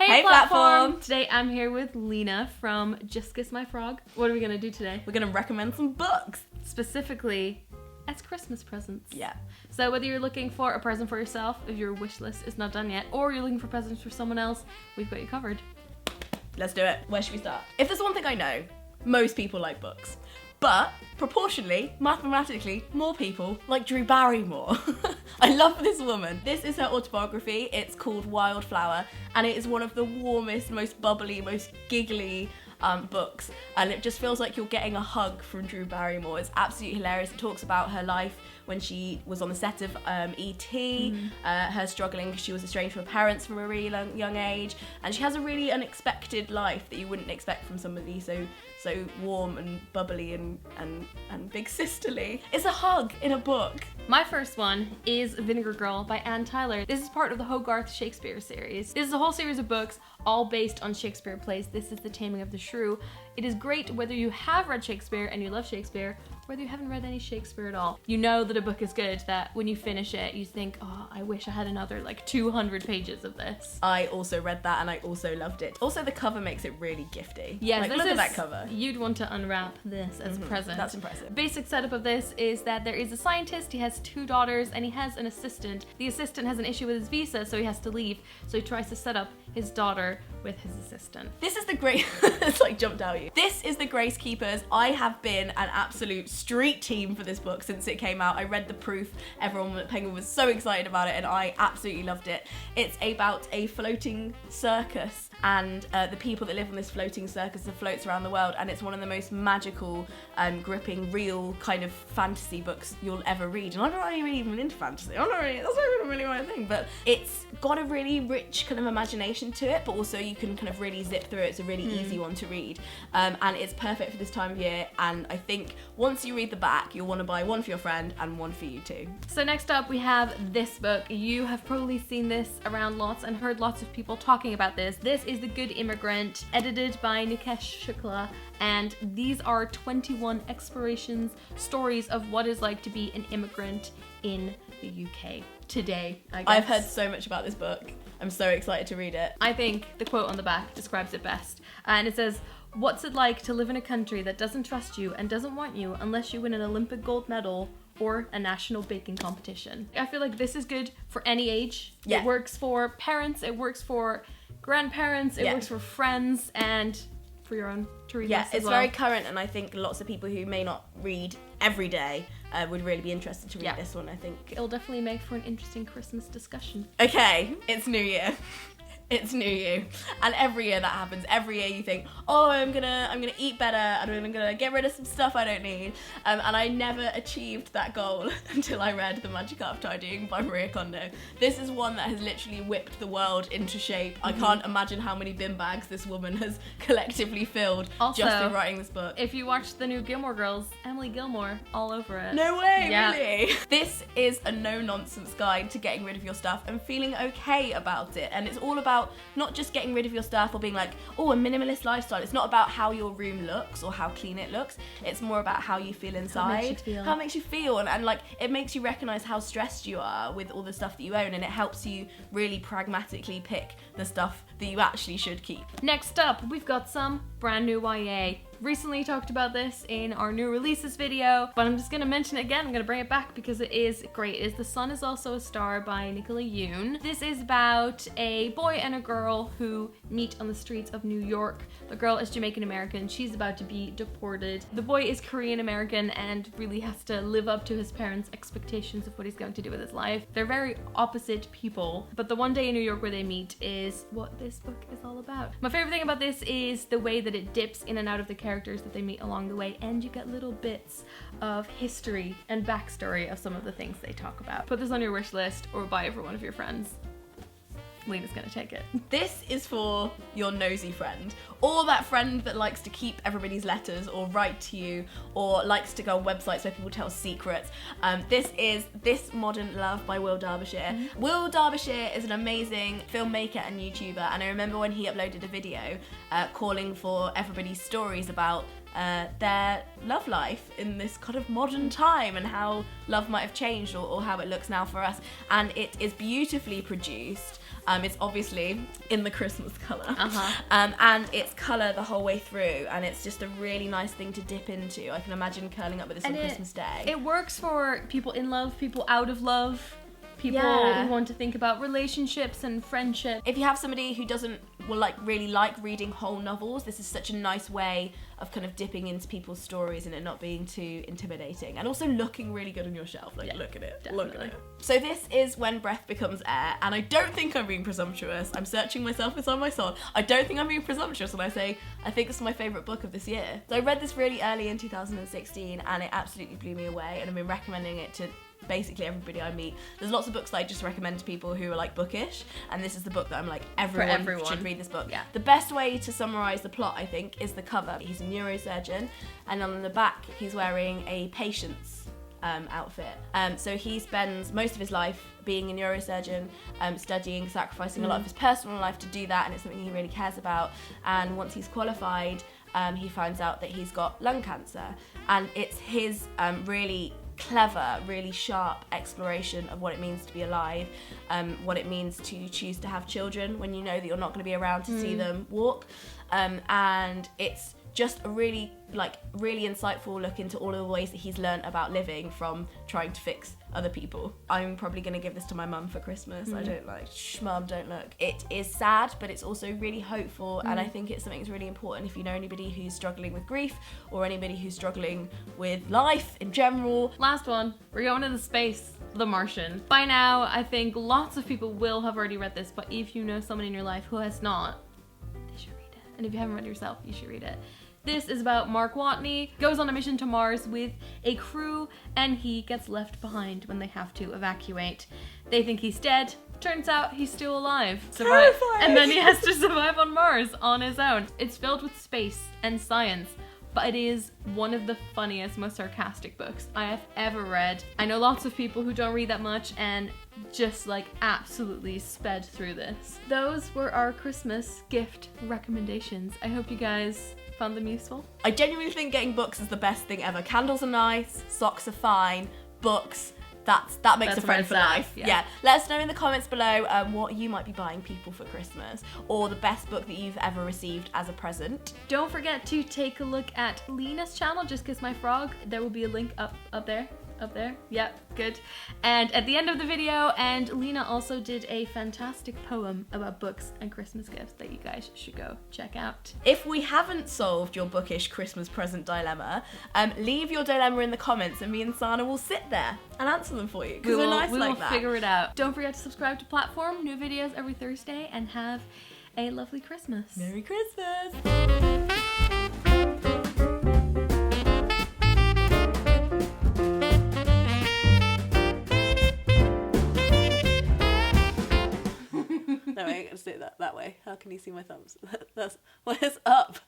Hey Platform! Today I'm here with Leena from Just Kiss My Frog. What are we going to do today? We're going to recommend some books. Specifically as Christmas presents. Yeah. So whether you're looking for a present for yourself, if your wish list is not done yet, or you're looking for presents for someone else, we've got you covered. Let's do it. Where should we start? If there's one thing I know, most people like books. But proportionally, mathematically, more people like Drew Barrymore. I love this woman. This is her autobiography. It's called Wildflower, and it is one of the warmest, most bubbly, most giggly books, and it just feels like you're getting a hug from Drew Barrymore. It's absolutely hilarious. It talks about her life when she was on the set of E.T., her struggling because she was estranged from her parents from a really young age, and she has a really unexpected life that you wouldn't expect from somebody so warm and bubbly and big sisterly. It's a hug in a book. My first one is Vinegar Girl by Anne Tyler. This is part of the Hogarth Shakespeare series. This is a whole series of books all based on Shakespeare plays. This is The Taming of the Shrew. It is great whether you have read Shakespeare and you love Shakespeare, whether you haven't read any Shakespeare at all. You know that a book is good, that when you finish it, you think, oh, I wish I had another 200 pages of this. I also read that and I also loved it. Also, the cover makes it really gifty. Yes, look at that cover. You'd want to unwrap this as a present. That's impressive. Basic setup of this is that there is a scientist, he has 2 daughters, and he has an assistant. The assistant has an issue with his visa, so he has to leave. So he tries to set up his daughter with his assistant. This is the great, it's jumped out at you. This is the Gracekeepers. I have been an absolute street team for this book since it came out. I read the proof. Everyone at Penguin was so excited about it and I absolutely loved it. It's about a floating circus and the people that live on this floating circus that floats around the world, and it's one of the most magical, gripping, real kind of fantasy books you'll ever read. And I'm not really even into fantasy. That's not really my thing, but it's got a really rich kind of imagination to it, but also you can kind of really zip through it. It's a really easy one to read, and it's perfect for this time of year, and I think once you read the back you'll want to buy one for your friend and one for you too. So next up we have this book. You have probably seen this around lots and heard lots of people talking about this. This is The Good Immigrant, edited by Nikesh Shukla, and these are 21 explorations, stories of what it's like to be an immigrant in the UK today, I guess. I've heard so much about this book. I'm so excited to read it. I think the quote on the back describes it best. And it says, "What's it like to live in a country that doesn't trust you and doesn't want you unless you win an Olympic gold medal or a national baking competition?" I feel like this is good for any age. Yeah. It works for parents, it works for grandparents, it works for friends, and for your own to read this as it's well. very current, and I think lots of people who may not read every day would really be interested to read this one, I think. It'll definitely make for an interesting Christmas discussion. Okay, it's New Year. It's New You. And every year that happens. Every year you think, oh, I'm gonna eat better and I'm gonna get rid of some stuff I don't need. And I never achieved that goal until I read The Magic Art of Tidying by Maria Kondo. This is one that has literally whipped the world into shape. I can't imagine how many bin bags this woman has collectively filled just through writing this book. If you watch the new Gilmore Girls, Emily Gilmore all over it. No way, really? This is a no-nonsense guide to getting rid of your stuff and feeling okay about it. And it's all about not just getting rid of your stuff or being like, oh, a minimalist lifestyle. It's not about how your room looks or how clean it looks. It's more about how you feel inside. How it makes you feel. And it makes you recognize how stressed you are with all the stuff that you own, and it helps you really pragmatically pick the stuff that you actually should keep. Next up, we've got some brand new YA. Recently talked about this in our new releases video, but I'm just gonna mention it again. I'm gonna bring it back because it is great. It's The Sun Is Also a Star by Nicola Yoon. This is about a boy and a girl who meet on the streets of New York. The girl is Jamaican American. She's about to be deported. The boy is Korean American and really has to live up to his parents' expectations of what he's going to do with his life. They're very opposite people, but the one day in New York where they meet is what this book is all about. My favorite thing about this is the way that it dips in and out of the characters that they meet along the way, and you get little bits of history and backstory of some of the things they talk about. Put this on your wish list or buy it for one of your friends. Leena's gonna take it. This is for your nosy friend, or that friend that likes to keep everybody's letters or write to you, or likes to go on websites where people tell secrets. This is This Modern Love by Will Derbyshire. Will Derbyshire is an amazing filmmaker and YouTuber, and I remember when he uploaded a video calling for everybody's stories about their love life in this kind of modern time and how love might have changed or how it looks now for us. And it is beautifully produced. It's obviously in the Christmas colour. And it's colour the whole way through, and it's just a really nice thing to dip into. I can imagine curling up with this on Christmas Day. It works for people in love, people out of love, people who want to think about relationships and friendship. If you have somebody who doesn't really like reading whole novels, this is such a nice way of kind of dipping into people's stories and it not being too intimidating, and also looking really good on your shelf. Look at it, definitely. Look at it. So this is When Breath Becomes Air, and I don't think I'm being presumptuous. I'm searching myself inside my soul. I don't think I'm being presumptuous when I say I think this is my favourite book of this year. So I read this really early in 2016 and it absolutely blew me away, and I've been recommending it to basically everybody I meet. There's lots of books that I just recommend to people who are like bookish, and this is the book that I'm like, everyone should read this book. Yeah. The best way to summarise the plot, I think, is the cover. He's a neurosurgeon, and on the back he's wearing a patient's outfit. So he spends most of his life being a neurosurgeon, studying, sacrificing a lot of his personal life to do that, and it's something he really cares about. And once he's qualified, he finds out that he's got lung cancer, and it's his really clever, really sharp exploration of what it means to be alive, what it means to choose to have children when you know that you're not going to be around to see them walk, and it's just a really insightful look into all of the ways that he's learnt about living from trying to fix other people. I'm probably going to give this to my mum for Christmas. I don't shh mum, don't look. It is sad, but it's also really hopeful, and I think it's something that's really important if you know anybody who's struggling with grief or anybody who's struggling with life in general. Last one, we're going into space. The Martian. By now, I think lots of people will have already read this, but if you know someone in your life who has not, they should read it. And if you haven't read it yourself, you should read it. This is about Mark Watney, goes on a mission to Mars with a crew, and he gets left behind when they have to evacuate. They think he's dead. Turns out he's still alive. Terrifying. And then he has to survive on Mars on his own. It's filled with space and science, but it is one of the funniest, most sarcastic books I have ever read. I know lots of people who don't read that much and just absolutely sped through this. Those were our Christmas gift recommendations. I hope you guys found them useful. I genuinely think getting books is the best thing ever. Candles are nice, socks are fine, books, that makes a friend for life. Yeah. Let us know in the comments below what you might be buying people for Christmas, or the best book that you've ever received as a present. Don't forget to take a look at Leena's channel, Just Kiss My Frog. There will be a link up there. Up there? Yep, good. And at the end of the video, and Leena also did a fantastic poem about books and Christmas gifts that you guys should go check out. If we haven't solved your bookish Christmas present dilemma, leave your dilemma in the comments and me and Sana will sit there and answer them for you, because we're nice like that. We will figure it out. Don't forget to subscribe to Platform, new videos every Thursday, and have a lovely Christmas. Merry Christmas! No, I ain't gonna say that way. How can you see my thumbs? That's what is up.